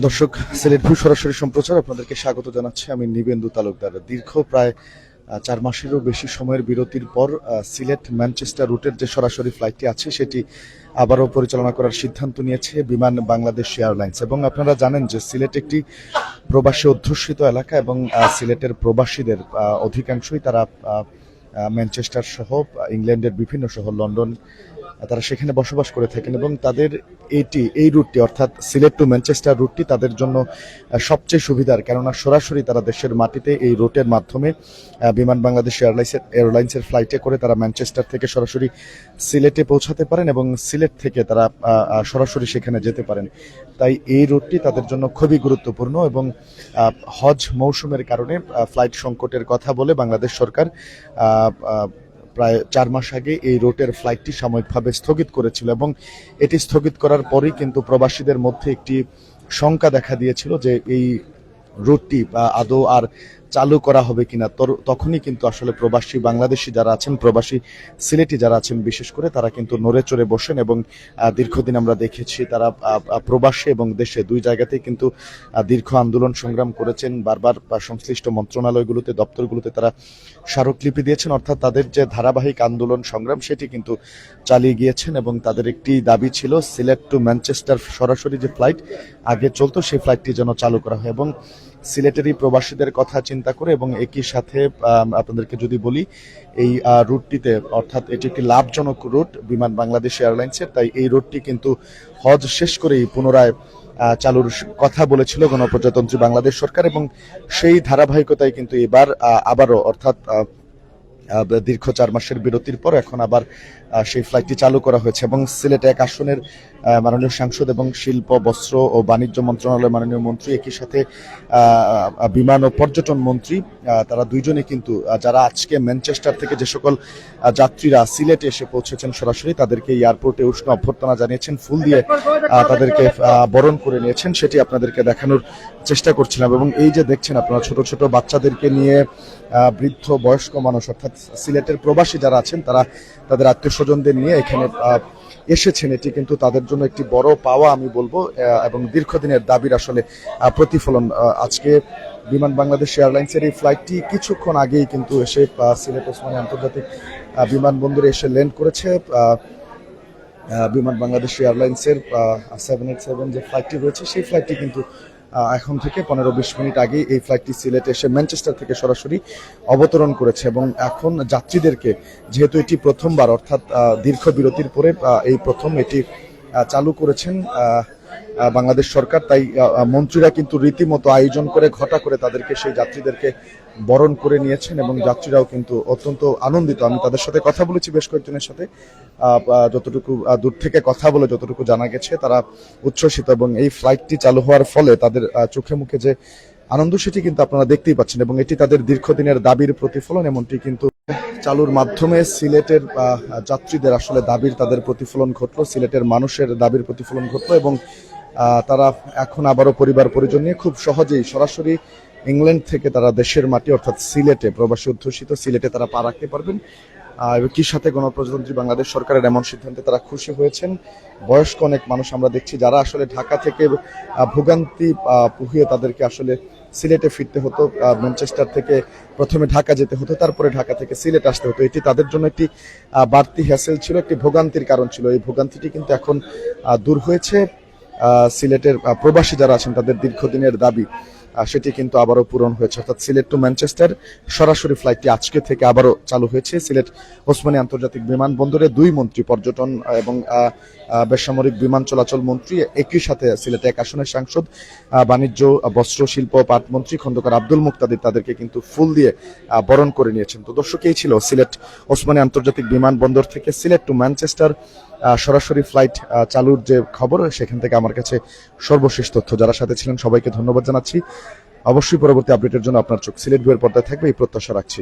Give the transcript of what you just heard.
দর্শক, সিলেট ভিউ সরাসরি সম্প্রচার আপনাদেরকে স্বাগত জানাচ্ছি। আমি নিবেন্দু তালুকদার। দীর্ঘ প্রায় ৪ মাসেরও বেশি সময়ের বিরতির পর সিলেট ম্যানচেস্টার রুটের যে সরাসরি ফ্লাইটটি আছে সেটি আবারও পরিচালনা করার সিদ্ধান্ত নিয়েছে বিমান বাংলাদেশ এয়ারলাইন্স। এবং আপনারা জানেন যে সিলেট একটি প্রবাসী অধ্যুষিত এলাকা এবং সিলেটের প্রবাসীদের অধিকাংশই তারা ম্যানচেস্টার সহ ইংল্যান্ডের বিভিন্ন শহর, লন্ডন, তারা সেখানে বসবাস করে থাকেন এবং তাদের এই রুটটি অর্থাৎ সিলেট টু ম্যানচেস্টার রুটটি তাদের জন্য সবচেয়ে সুবিধার, কেননা সরাসরি তারা দেশের মাটিতে এই রুটের মাধ্যমে বিমান বাংলাদেশ এয়ারলাইন্সের ফ্লাইটে করে তারা ম্যানচেস্টার থেকে সরাসরি সিলেটে পৌঁছাতে পারেন এবং সিলেট থেকে তারা সরাসরি সেখানে যেতে পারেন। তাই এই রুটটি তাদের জন্য খুবই গুরুত্বপূর্ণ এবং হজ মৌসুমের কারণে ফ্লাইট সংকটের কথা বলে বাংলাদেশ সরকার প্রায় ৪ মাস আগে এই রুটের ফ্লাইটটি সাময়িকভাবে স্থগিত করেছিল এবং এটি স্থগিত করার পরই কিন্তু প্রবাসীদের মধ্যে একটি শঙ্কা দেখা দিয়েছিল যে এই রুটটি আদৌ আর চালু করা হবে কিনা। তখনই কিন্তু আসলে প্রবাসী বাংলাদেশি যারা আছেন, প্রবাসী সিলেটি যারা আছেন বিশেষ করে, তারা কিন্তু নড়ে চড়ে বসেন এবং দীর্ঘদিন আমরা দেখেছি তারা প্রবাসী এবং দেশে দুই জায়গাতেই কিন্তু দীর্ঘ আন্দোলন সংগ্রাম করেছেন। বারবার সংশ্লিষ্ট মন্ত্রণালয়গুলোতে, দপ্তরগুলোতে তারা স্মারকলিপি দিয়েছেন, অর্থাৎ তাদের যে ধারাবাহিক আন্দোলন সংগ্রাম সেটি কিন্তু চালিয়ে গিয়েছেন এবং তাদের একটি দাবি ছিল সিলেট টু ম্যানচেস্টার সরাসরি যে ফ্লাইট আগে চলতো সেই ফ্লাইটটি যেন চালু করা হয়। এবং সিলেটেরই প্রবাসীদের কথা চিন্তা করে এবং একই সাথে আপনাদেরকে যদি বলি এই রুটটিতে, অর্থাৎ এটি একটি লাভজনক রুট বিমান বাংলাদেশ এয়ারলাইন্সের, তাই এই রুটটি কিন্তু হজ শেষ করেই পুনরায় চালুর কথা বলেছিল গণপ্রজাতন্ত্রী বাংলাদেশ সরকার এবং সেই ধারাবাহিকতায় কিন্তু এবার আবারও, অর্থাৎ দীর্ঘ ৪ মাসের বিরতির পর এখন আবার সেই ফ্লাইটটি চালু করা হয়েছে এবং সিলেট ১ আসনের মাননীয় সাংসদ এবং শিল্প, বস্ত্র ও বাণিজ্য মন্ত্রণালয়ের মাননীয় মন্ত্রী, একই সাথে বিমান ও পর্যটন মন্ত্রী, তারা দুইজনে কিন্তু যারা আজকে ম্যানচেস্টার থেকে যে সকল যাত্রীরা সিলেটে এসে পৌঁছেছেন সরাসরি, তাদেরকে এয়ারপোর্টে উষ্ণ অভ্যর্থনা জানিয়েছেন, ফুল দিয়ে তাদেরকে বরণ করে নিয়েছেন, সেটি আপনাদেরকে দেখানোর চেষ্টা করছিলাম। এবং এই যে দেখছেন আপনারা ছোট ছোট বাচ্চাদেরকে নিয়ে, বৃদ্ধ বয়স্ক মানুষ, অর্থাৎ সিলেটের প্রবাসী যারা আছেন তারা তাদের আত্মীয় স্বজনদের নিয়ে এখানে এসেছেন, এটি কিন্তু তাদের জন্য একটি বড় পাওয়া আমি বলবো এবং দীর্ঘদিনের দাবির আসলে প্রতিফলন। আজকে বিমান বাংলাদেশ এয়ারলাইন্সের এই ফ্লাইটটি কিছুক্ষণ আগেই কিন্তু এসে সিলেট ওসমানী আন্তর্জাতিক বিমানবন্দরে এসে ল্যান্ড করেছে। বিমান বাংলাদেশ এয়ারলাইন্সের 787 যে ফ্লাইটটি রয়েছে সেই ফ্লাইটটি কিন্তু এখন থেকে ১৫-২০ মিনিট আগে এই ফ্লাইটটি সিলেটে এসে ম্যানচেস্টার থেকে সরাসরি অবতরণ করেছে এবং এখন যাত্রীদেরকে, যেহেতু এটি প্রথমবার, অর্থাৎ দীর্ঘ বিরতির পরে এই প্রথম এটি চালু করেছেন বাংলাদেশ সরকার, তাই মন্ত্রীরা কিন্তু রীতিমতো আয়োজন করে ঘটা করে তাদেরকে, সেই যাত্রীদেরকে বরণ করে নিয়েছেন এবং যাত্রীরাও কিন্তু অত্যন্ত আনন্দিত। আমি তাদের সাথে কথা বলেছি, বেশ কয়েকজনের সাথে, যতটুকু দূর থেকে কথা বলে যতটুকু জানা গেছে তারা উচ্ছ্বসিত এবং এই ফ্লাইটটি চালু হওয়ার ফলে তাদের চোখে মুখে যে আনন্দ সেটি কিন্তু আপনারা দেখতেই পাচ্ছেন এবং এটি তাদের দীর্ঘদিনের দাবির প্রতিফলন। এমনটি কিন্তু চালুর মাধ্যমে সিলেটের যাত্রীদের আসলে দাবির তাদের প্রতিফলন ঘটলো, সিলেটের মানুষের দাবির প্রতিফলন ঘটলো এবং তারা এখন আবারও পরিবার পরিজন নিয়ে খুব সহজেই সরাসরি ইংল্যান্ড থেকে তারা দেশের মাটি, অর্থাৎ সিলেটে, প্রবাসী অধ্যুষিত সিলেটে তারা পা রাখতে পারবেন। একই সাথে গণপ্রজাতন্ত্রী বাংলাদেশ সরকারের এমন সিদ্ধান্তে তারা খুশি হয়েছেন। বয়স্ক অনেক মানুষ আমরা দেখছি যারা আসলে ঢাকা থেকে ভোগান্তি পুহিয়ে তাদেরকে আসলে সিলেটে ফিরতে হতো, ম্যানচেস্টার থেকে প্রথমে ঢাকা যেতে হতো, তারপরে ঢাকা থেকে সিলেট আসতে হতো। এটি তাদের জন্য একটি বাড়তি হ্যাসেল ছিল, একটি ভোগান্তির কারণ ছিল। এই ভোগান্তিটি কিন্তু এখন দূর হয়েছে। সিলেটের প্রবাসী যারা আছেন তাদের দীর্ঘদিনের দাবি সেটি কিন্তু আবারও পূরণ হয়েছে, অর্থাৎ সিলেট টু ম্যানচেস্টার সরাসরি ফ্লাইটটি আজকে থেকে আবারও চালু হয়েছে। সিলেট ওসমানী আন্তর্জাতিক বিমানবন্দরে দুই মন্ত্রী, পর্যটন এবং বেসামরিক বিমান চলাচল মন্ত্রী, একই সাথে সিলেট ১ আসনের সাংসদ, বাণিজ্য, বস্ত্র, শিল্প, পাট মন্ত্রী খন্দকার আব্দুল মুক্তাদির, তাদেরকে কিন্তু ফুল দিয়ে বরণ করে নিয়েছেন। তো দর্শক, এই ছিল সিলেট ওসমানী আন্তর্জাতিক বিমানবন্দর থেকে সিলেট টু ম্যানচেস্টার সরাসরি ফ্লাইট চালুর যে খবর, সেখান থেকে আমার কাছে সর্বশেষ তথ্য। যারা সাথে ছিলেন সবাইকে ধন্যবাদ জানাচ্ছি। অবশ্যই পরবর্তী আপডেটের জন্য আপনার চোখ সিলেট ভিউয়ের পর্দায় থাকবে, এই প্রত্যাশা রাখছি।